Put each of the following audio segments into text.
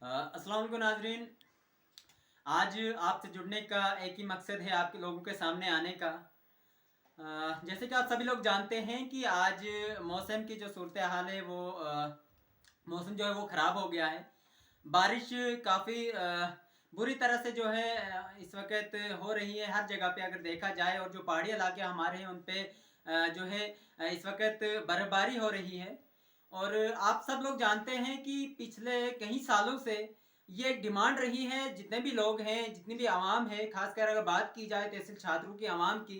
अस्सलाम वालेकुम नाजरीन। आज आपसे जुड़ने का एक ही मकसद है आपके लोगों के सामने आने का। जैसे कि आप सभी लोग जानते हैं कि आज मौसम की जो सूरत हाल है वो मौसम जो है वो ख़राब हो गया है। बारिश काफ़ी बुरी तरह से जो है इस वक्त हो रही है हर जगह पे अगर देखा जाए, और जो पहाड़ी इलाके हमारे हैं उन पे जो है इस वक्त बर्फबारी हो रही है। और आप सब लोग जानते हैं कि पिछले कई सालों से ये एक डिमांड रही है, जितने भी लोग हैं, जितनी भी आवाम है, खासकर अगर बात की जाए तहसील छात्रों की आवाम की,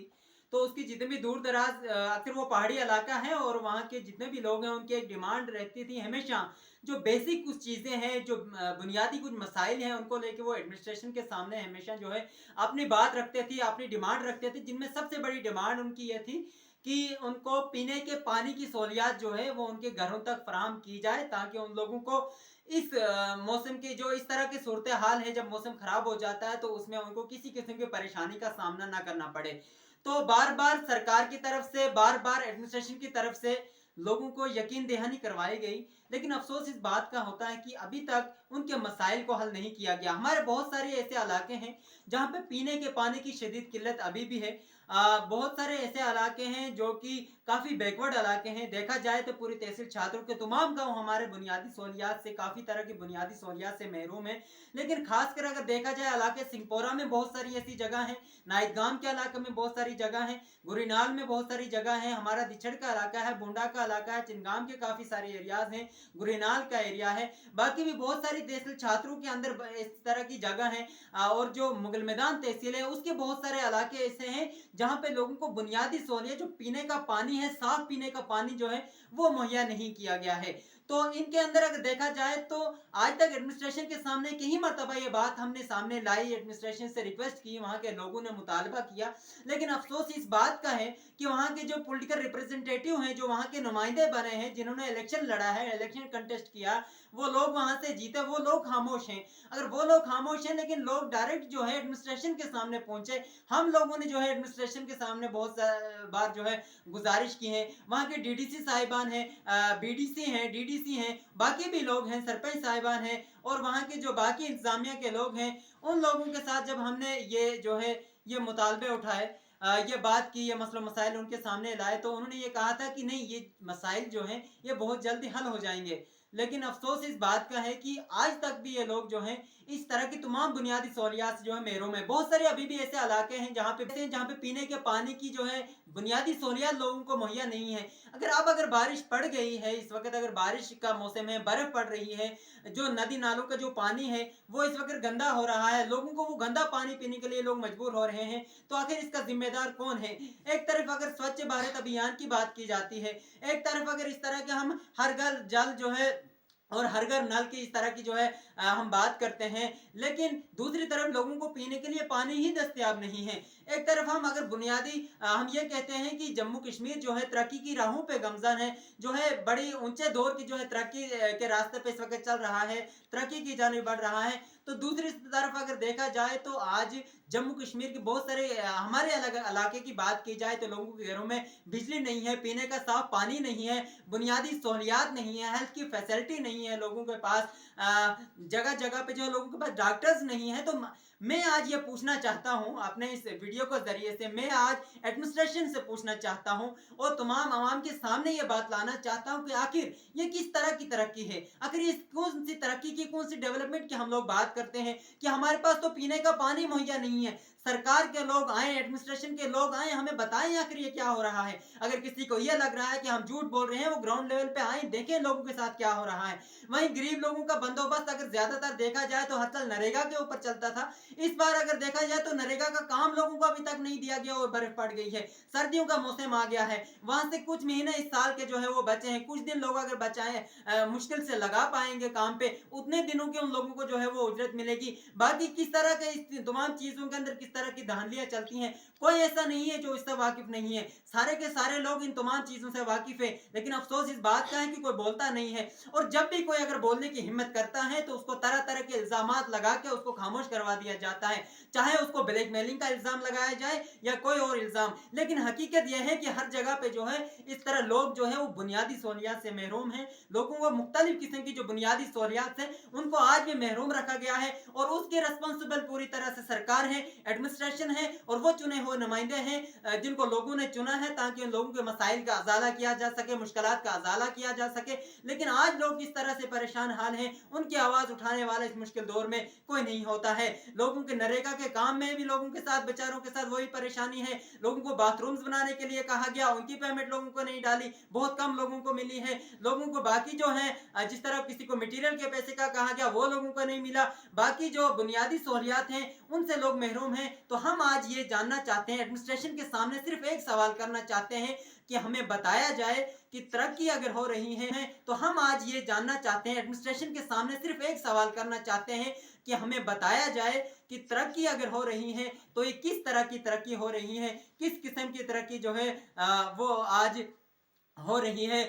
तो उसकी जितने भी दूर दराज अक्सर वो पहाड़ी इलाका है और वहाँ के जितने भी लोग हैं उनकी एक डिमांड रहती थी हमेशा, जो बेसिक कुछ चीज़ें हैं, जो बुनियादी कुछ मसाइल हैं, उनको लेके वो एडमिनिस्ट्रेशन के सामने हमेशा जो है अपनी बात रखते थे, अपनी डिमांड रखते थे, जिनमें सबसे बड़ी डिमांड उनकी ये थी कि उनको पीने के पानी की सहूलियात जो है वो उनके घरों तक फराहम की जाए, ताकि उन लोगों को इस मौसम की जो इस तरह की सूरत हाल है, जब मौसम खराब हो जाता है तो उसमें उनको किसी किस्म की परेशानी का सामना ना करना पड़े। तो बार बार सरकार की तरफ से, बार बार एडमिनिस्ट्रेशन की तरफ से लोगों को यकीन दहानी करवाई गई, लेकिन अफसोस इस बात का होता है कि अभी तक उनके मसाइल को हल नहीं किया गया। हमारे बहुत सारे ऐसे इलाके हैं जहाँ पे पीने के पानी की शदीद किल्लत अभी भी है। बहुत सारे ऐसे इलाके हैं जो कि काफ़ी बैकवर्ड इलाके हैं। देखा जाए तो पूरी तहसील छात्रों के तमाम गांव हमारे बुनियादी सहूलियात से, काफ़ी तरह की बुनियादी सहूलियात से महरूम है। लेकिन खासकर अगर देखा जाए इलाके सिंहपोरा में बहुत सारी ऐसी जगह हैं, नाइदगाम के इलाके में बहुत सारी जगह हैं, गुरीनाल में बहुत सारी जगह है, हमारा दिछड़ का इलाका है, बुंडा का इलाका है, चिनगाम के काफ़ी सारे एरियाज हैं, गुरीनाल का एरिया है, बाकी भी बहुत सारी तहसील छात्रों के अंदर इस तरह की जगह है। और जो मुगल मैदान तहसील है उसके बहुत सारे इलाके ऐसे हैं जहाँ पे लोगों को बुनियादी सहूलियत, जो पीने का पानी है, साफ पीने का पानी जो है वो मुहैया नहीं किया गया है। तो इनके अंदर अगर देखा जाए तो आज तक एडमिनिस्ट्रेशन के सामने कई मरतबा ये बात हमने सामने लाई, एडमिनिस्ट्रेशन से रिक्वेस्ट की, वहाँ के लोगों ने मुतालबा किया, लेकिन अफसोस इस बात का है कि वहाँ के जो पॉलिटिकल रिप्रेजेंटेटिव हैं, जो वहाँ के नुमाइंदे बने हैं, जिन्होंने इलेक्शन लड़ा है, इलेक्शन कंटेस्ट किया, वो लोग वहाँ से जीते, वो लोग खामोश हैं। अगर वो लोग खामोश हैं, लेकिन लोग डायरेक्ट जो है एडमिनिस्ट्रेशन के सामने पहुंचे, हम लोगों ने जो है एडमिनिस्ट्रेशन के सामने बहुत बार जो है गुजारिश की है। वहाँ के डीडीसी साहिबान हैं, बीडीसी हैं, डीडीसी हैं, बाकी भी लोग हैं, सरपंच साहिबान हैं, और वहाँ के जो बाकी इंतजामिया के लोग हैं, उन लोगों के साथ जब हमने ये जो है ये मुतालबे उठाए, ये बात की, ये मसला मसाइल उनके सामने लाए, तो उन्होंने ये कहा था कि नहीं, ये मसाइल जो हैं ये बहुत जल्दी हल हो जाएंगे। लेकिन अफसोस इस बात का है कि आज तक भी ये लोग जो हैं इस तरह की तमाम बुनियादी सहूलियात से जो है महरूम है। बहुत सारे अभी भी ऐसे इलाके हैं जहाँ पे पीने के पानी की जो है बुनियादी सहूलियात लोगों को मुहैया नहीं है। अगर बारिश पड़ गई है, इस वक्त अगर बारिश का मौसम है, बर्फ पड़ रही है, जो नदी नालों का जो पानी है वो इस वक्त गंदा हो रहा है, लोगों को वो गंदा पानी पीने के लिए लोग मजबूर हो रहे हैं, तो आखिर इसका जिम्मेदार कौन है? एक तरफ अगर स्वच्छ भारत अभियान की बात की जाती है, एक तरफ अगर इस तरह के हम हर घर जल जो है और हर घर नल की इस तरह की जो है हम बात करते हैं, लेकिन दूसरी तरफ लोगों को पीने के लिए पानी ही दस्तयाब नहीं है। एक तरफ हम अगर बुनियादी हम ये कहते हैं कि जम्मू कश्मीर जो है तरक्की की राहों पे गमजन है, जो है बड़ी ऊंचे दौर की जो है तरक्की के रास्ते पे इस वक्त चल रहा है, तरक्की की जानिब बढ़ रहा है, तो दूसरी तरफ अगर देखा जाए तो आज जम्मू कश्मीर के बहुत सारे हमारे अलग इलाके की बात की जाए तो लोगों के घरों में बिजली नहीं है, पीने का साफ पानी नहीं है, बुनियादी सहूलियात नहीं है, हेल्थ की फैसिलिटी नहीं है लोगों के पास, जगह जगह पे जो है लोगों के पास डॉक्टर्स नहीं है। तो मैं आज ये पूछना चाहता हूँ अपने इस वीडियो के जरिए से, मैं आज एडमिनिस्ट्रेशन से पूछना चाहता हूँ और तमाम आवाम के सामने ये बात लाना चाहता हूँ कि आखिर ये किस तरह की तरक्की है, आखिर ये कौन सी तरक्की की, कौन सी डेवलपमेंट की हम लोग बात करते हैं कि हमारे पास तो पीने का पानी मुहैया नहीं है। सरकार के लोग आए, एडमिनिस्ट्रेशन के लोग आए, हमें बताएं आखिर ये क्या हो रहा है। अगर किसी को ये लग रहा है कि हम झूठ बोल रहे हैं, वो ग्राउंड लेवल पे आए, देखें लोगों के साथ क्या हो रहा है। वहीं गरीब लोगों का बंदोबस्त अगर ज्यादातर देखा जाए तो हर साल नरेगा के ऊपर चलता था, इस बार अगर देखा जाए तो नरेगा का काम लोगों को अभी तक नहीं दिया गया और बर्फ पड़ गई है, सर्दियों का मौसम आ गया है, वहां से कुछ महीने इस साल के जो है वो बचे हैं, कुछ दिन लोग अगर बचाए मुश्किल से लगा पाएंगे काम पे, उतने दिनों के उन लोगों को जो है वो उजरत मिलेगी। बाकी किस तरह के इस तमाम चीजों के अंदर किस किस तरह की धांधलियां चलती हैं, कोई ऐसा नहीं है जो इससे वाकिफ नहीं है। सारे के सारे लोग इन तमाम चीजों से वाकिफ है, लेकिन अफसोस इस बात का है कि कोई बोलता नहीं है। और जब भी कोई अगर बोलने की हिम्मत करता है तो उसको तरह तरह के इल्जामात लगा के उसको खामोश करवा दिया जाता है, चाहे उसको ब्लैकमेलिंग का इल्जाम लगाया जाए या कोई और इल्जाम। लेकिन हकीकत यह है कि हर जगह पे जो है इस तरह लोग जो है वो बुनियादी सहूलियात से महरूम हैं। लोगों को मुख्तलिफ किस्म की जो बुनियादी सहूलियात है उनको आज भी महरूम रखा गया है, और उसके रिस्पॉन्सिबल पूरी तरह से सरकार है, एडमिनिस्ट्रेशन है, और वो चुने हुए नुमाइंदे हैं जिनको लोगों ने चुना है ताकि उन लोगों के मसाइल का अजाला किया जा सके, मुश्किलात का अजाला किया जा सके। लेकिन आज लोग इस तरह से परेशान हाल हैं, उनकी आवाज उठाने वाला इस मुश्किल दौर में कोई नहीं होता है। लोगों के नरेगा के काम में भी लोगों के साथ, बेचारों के साथ वही परेशानी है। लोगों को बाथरूम्स बनाने के लिए कहा गया, उनकी पेमेंट लोगों को नहीं डाली, बहुत कम लोगों को मिली है। लोगों को बाकी जो है जिस तरह किसी को मटेरियल के पैसे का कहा गया वो लोगों को नहीं मिला, बाकी जो बुनियादी सहूलियात हैं उनसे लोग महरूम हैं। तो हम आज ये जानना चाहते हैं, एडमिनिस्ट्रेशन के सामने सिर्फ एक सवाल करना चाहते हैं कि हमें बताया जाए कि तरक्की अगर हो रही है, तो हम आज ये जानना चाहते हैं, एडमिनिस्ट्रेशन के सामने सिर्फ एक सवाल करना चाहते हैं कि हमें बताया जाए कि तरक्की अगर हो रही है तो ये किस तरह की तरक्की हो रही है, किस किस्म की तरक्की जो है वो आज हो रही है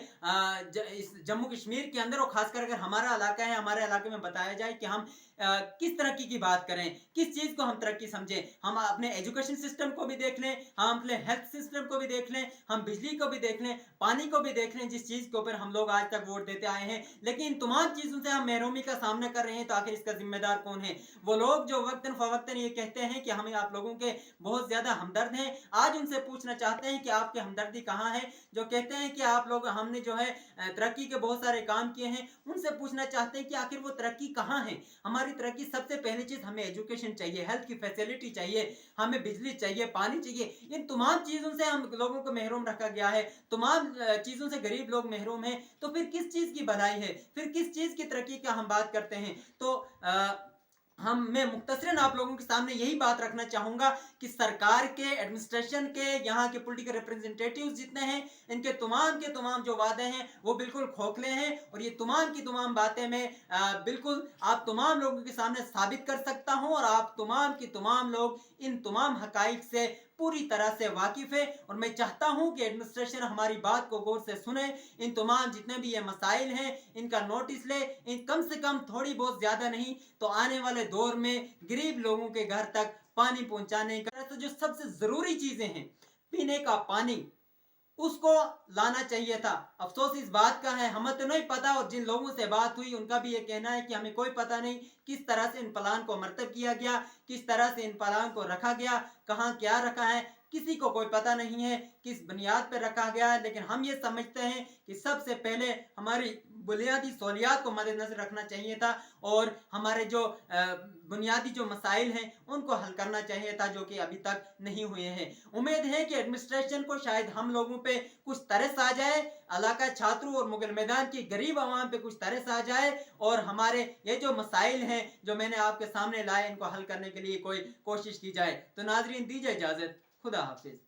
इस जम्मू कश्मीर के अंदर, और खासकर अगर हमारा इलाका है, हमारे इलाके में बताया जाए कि हम किस तरक्की की बात करें, किस चीज़ को हम तरक्की समझें। हम अपने एजुकेशन सिस्टम को भी देख लें, हम अपने हेल्थ सिस्टम को भी देख लें, हम बिजली को भी देख लें, पानी को भी देख लें, जिस चीज़ के ऊपर हम लोग आज तक वोट देते आए हैं। लेकिन इन तमाम चीज़ों से हम महरूमी का सामना कर रहे हैं, तो आखिर इसका जिम्मेदार कौन है? वो लोग जो वक्तन फवक्तन ये कहते हैं कि हमें आप लोगों के बहुत ज़्यादा हमदर्द हैं, आज उनसे पूछना चाहते हैं कि आपकी हमदर्दी कहाँ है? जो कहते हैं कि आप लोग, हमने जो है तरक्की के बहुत सारे काम किए हैं, उनसे पूछना चाहते हैं कि आखिर वो तरक्की कहाँ है? हमारी तरक्की, सबसे पहली चीज हमें एजुकेशन चाहिए, हेल्थ की फैसिलिटी चाहिए, हमें बिजली चाहिए, पानी चाहिए। इन तमाम चीजों से हम लोगों को महरूम रखा गया है, तमाम चीजों से गरीब लोग महरूम हैं। तो फिर किस चीज की भलाई है, फिर किस चीज की तरक्की का हम बात करते हैं? तो मैं मुख्तसरन आप लोगों के सामने यही बात रखना चाहूंगा कि सरकार के, एडमिनिस्ट्रेशन के, यहाँ के पॉलिटिकल रिप्रेजेंटेटिव्स जितने हैं, इनके के तमाम जो वादे हैं वो बिल्कुल खोखले हैं, और ये तमाम की तमाम बातें मैं बिल्कुल आप तमाम लोगों के सामने साबित कर सकता हूं, और आप तमाम की तमाम लोग इन तमाम हकाइक से पूरी तरह से वाकिफ है। और मैं चाहता हूं कि एडमिनिस्ट्रेशन हमारी बात को गौर से सुने, इन तमाम जितने भी ये मसाइल हैं इनका नोटिस ले, इन कम से कम थोड़ी बहुत, ज्यादा नहीं, तो आने वाले दौर में गरीब लोगों के घर तक पानी पहुंचाने का, तो जो सबसे जरूरी चीजें हैं, पीने का पानी, उसको लाना चाहिए था। अफसोस इस बात का है, हमें तो नहीं पता, और जिन लोगों से बात हुई उनका भी ये कहना है कि हमें कोई पता नहीं किस तरह से इन प्लान को मरतब किया गया, किस तरह से इन प्लान को रखा गया, कहाँ क्या रखा है, किसी को कोई पता नहीं है किस बुनियाद पर रखा गया है। लेकिन हम ये समझते हैं कि सबसे पहले हमारी बुनियादी सहूलियात को मद्देनजर रखना चाहिए था, और हमारे जो बुनियादी जो मसाइल हैं उनको हल करना चाहिए था, जो कि अभी तक नहीं हुए हैं। उम्मीद है कि एडमिनिस्ट्रेशन को शायद हम लोगों पे कुछ तरस आ जाए, इलाका छात्रों और मुगल मैदान की गरीब आवाम पे कुछ तरस आ जाए, और हमारे ये जो मसाइल हैं जो मैंने आपके सामने लाए, इनको हल करने के लिए कोई कोशिश की जाए। तो नाजरीन, दीजिए इजाजत, खुदा हाफिज।